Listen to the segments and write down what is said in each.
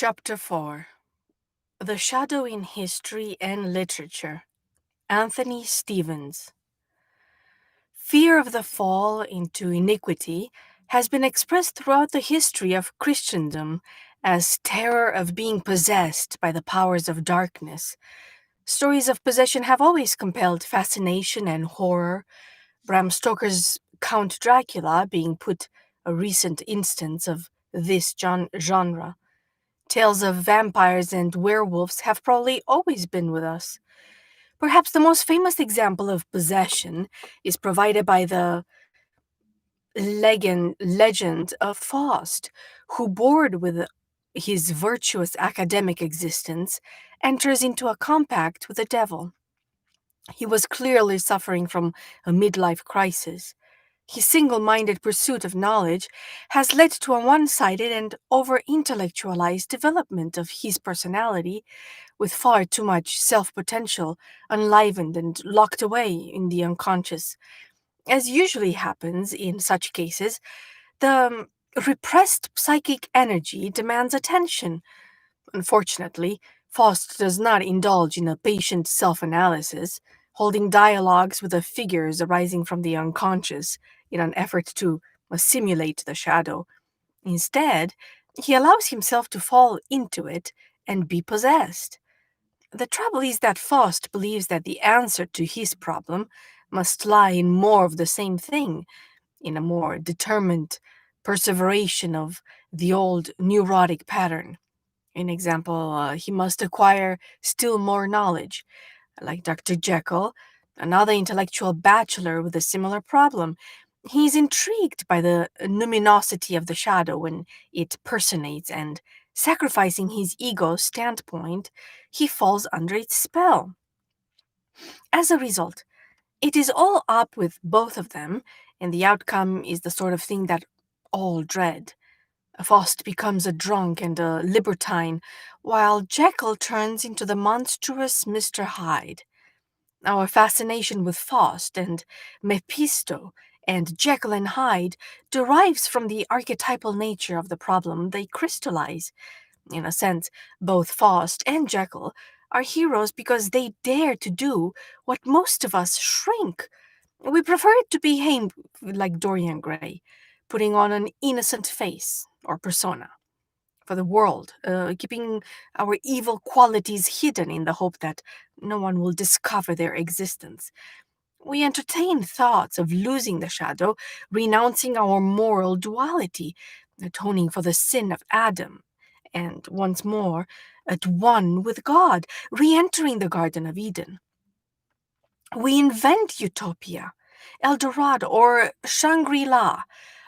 Chapter 4: The Shadow in History and Literature. Anthony Stevens. Fear of the fall into iniquity has been expressed throughout the history of Christendom as terror of being possessed by the powers of darkness. Stories of possession have always compelled fascination and horror, Bram Stoker's Count Dracula being put a recent instance of this genre. Tales of vampires and werewolves have probably always been with us. Perhaps the most famous example of possession is provided by the legend of Faust, who, bored with his virtuous academic existence, enters into a compact with the devil. He was clearly suffering from a midlife crisis. His single-minded pursuit of knowledge has led to a one-sided and over-intellectualized development of his personality, with far too much self-potential enlivened and locked away in the unconscious. As usually happens in such cases, the repressed psychic energy demands attention. Unfortunately, Faust does not indulge in a patient self-analysis, holding dialogues with the figures arising from the unconscious in an effort to assimilate the shadow. Instead, he allows himself to fall into it and be possessed. The trouble is that Faust believes that the answer to his problem must lie in more of the same thing, in a more determined perseveration of the old neurotic pattern. In example, he must acquire still more knowledge, like Dr. Jekyll, another intellectual bachelor with a similar problem. He's intrigued by the luminosity of the shadow when it personates, and sacrificing his ego's standpoint, he falls under its spell. As a result, it is all up with both of them, and the outcome is the sort of thing that all dread. Faust becomes a drunk and a libertine, while Jekyll turns into the monstrous Mr. Hyde. Our fascination with Faust and Mephisto and Jekyll and Hyde derives from the archetypal nature of the problem they crystallize. In a sense, both Faust and Jekyll are heroes because they dare to do what most of us shrink. We prefer to behave like Dorian Gray, putting on an innocent face or persona for the world, keeping our evil qualities hidden in the hope that no one will discover their existence. We entertain thoughts of losing the shadow, renouncing our moral duality, atoning for the sin of Adam, and once more at one with God, re entering the Garden of Eden. We invent utopia, El Dorado, or Shangri La,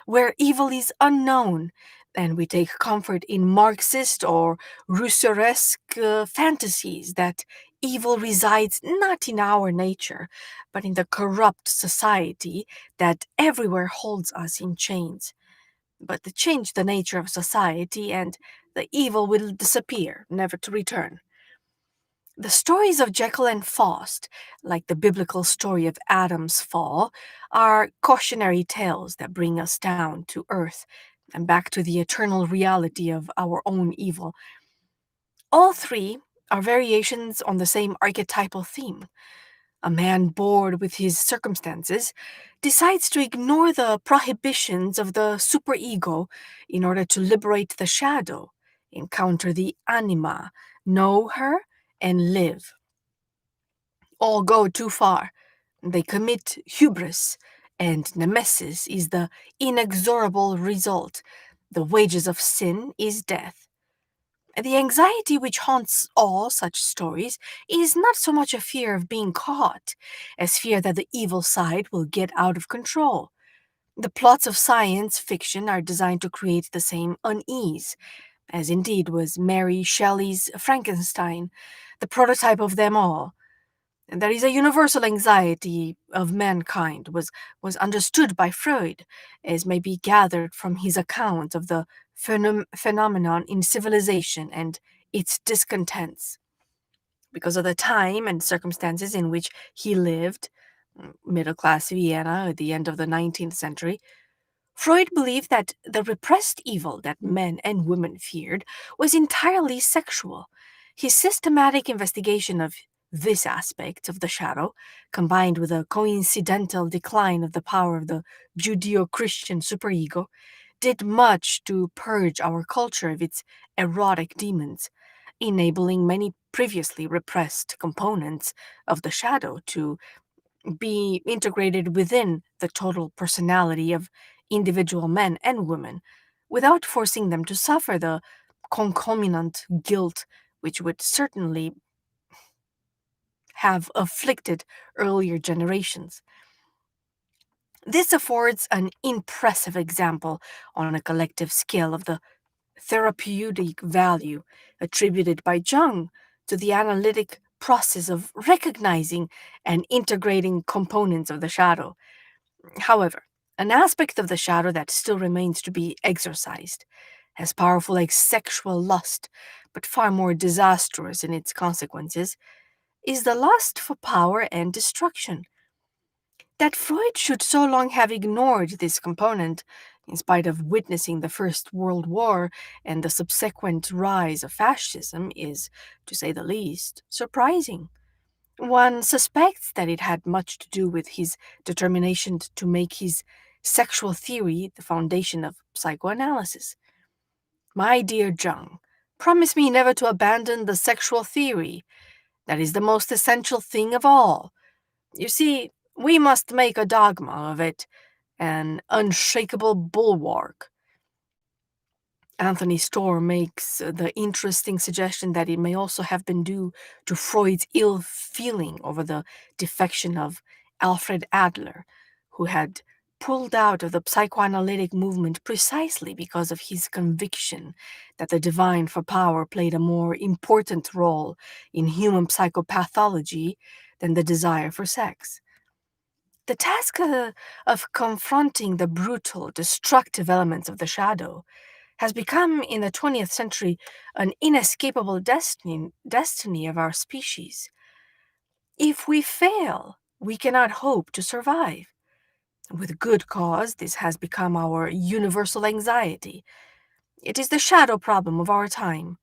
where evil is unknown, and we take comfort in Marxist or Rousseauesque fantasies that evil resides not in our nature, but in the corrupt society that everywhere holds us in chains. But to change the nature of society, and the evil will disappear, never to return. The stories of Jekyll and Faust, like the biblical story of Adam's fall, are cautionary tales that bring us down to earth and back to the eternal reality of our own evil. All three are variations on the same archetypal theme. A man bored with his circumstances decides to ignore the prohibitions of the superego in order to liberate the shadow, encounter the anima, know her, and live. All go too far. They commit hubris, and nemesis is the inexorable result. The wages of sin is death. The anxiety which haunts all such stories is not so much a fear of being caught, as fear that the evil side will get out of control. The plots of science fiction are designed to create the same unease, as indeed was Mary Shelley's Frankenstein, the prototype of them all. There is a universal anxiety of mankind was understood by Freud, as may be gathered from his account of the phenomenon in civilization and its discontents. Because of the time and circumstances in which he lived, middle-class Vienna at the end of the 19th century, Freud believed that the repressed evil that men and women feared was entirely sexual. His systematic investigation of this aspect of the shadow, combined with a coincidental decline of the power of the Judeo Christian superego, did much to purge our culture of its erotic demons, enabling many previously repressed components of the shadow to be integrated within the total personality of individual men and women without forcing them to suffer the concomitant guilt which would certainly have afflicted earlier generations. This affords an impressive example on a collective scale of the therapeutic value attributed by Jung to the analytic process of recognizing and integrating components of the shadow. However, an aspect of the shadow that still remains to be exorcised, as powerful as sexual lust, but far more disastrous in its consequences, is the lust for power and destruction. That Freud should so long have ignored this component, in spite of witnessing the First World War and the subsequent rise of fascism, is, to say the least, surprising. One suspects that it had much to do with his determination to make his sexual theory the foundation of psychoanalysis. My dear Jung, promise me never to abandon the sexual theory. That is the most essential thing of all. You see, we must make a dogma of it, an unshakable bulwark. Anthony Storr makes the interesting suggestion that it may also have been due to Freud's ill feeling over the defection of Alfred Adler, who had pulled out of the psychoanalytic movement precisely because of his conviction that the divine for power played a more important role in human psychopathology than the desire for sex. The task of confronting the brutal, destructive elements of the shadow has become in the 20th century an inescapable destiny of our species. If we fail, we cannot hope to survive. With good cause, this has become our universal anxiety. It is the shadow problem of our time.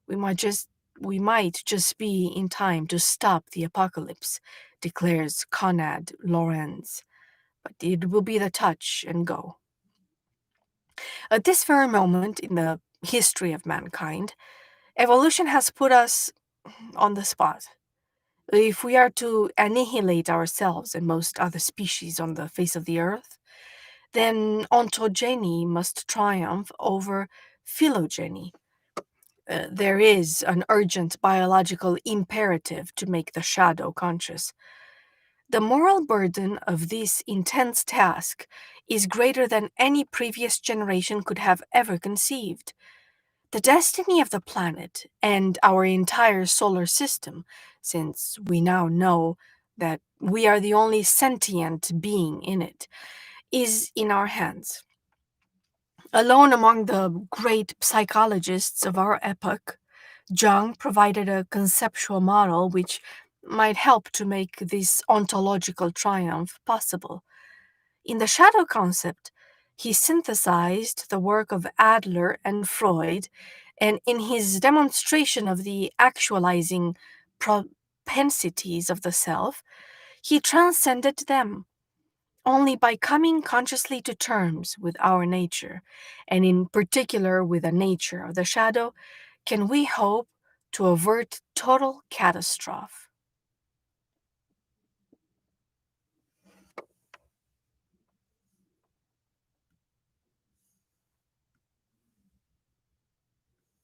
We might just we might just be in time to stop the apocalypse, declares Conrad Lorenz, but it will be the touch and go. At this very moment in the history of mankind, evolution has put us on the spot. If we are to annihilate ourselves and most other species on the face of the earth, then ontogeny must triumph over phylogeny. There is an urgent biological imperative to make the shadow conscious. The moral burden of this intense task is greater than any previous generation could have ever conceived. The destiny of the planet and our entire solar system, since we now know that we are the only sentient being in it, is in our hands. Alone among the great psychologists of our epoch, Jung provided a conceptual model which might help to make this ontological triumph possible. In the shadow concept, he synthesized the work of Adler and Freud, and in his demonstration of the actualizing propensities of the self, he transcended them. Only by coming consciously to terms with our nature, and in particular with the nature of the shadow, can we hope to avert total catastrophe.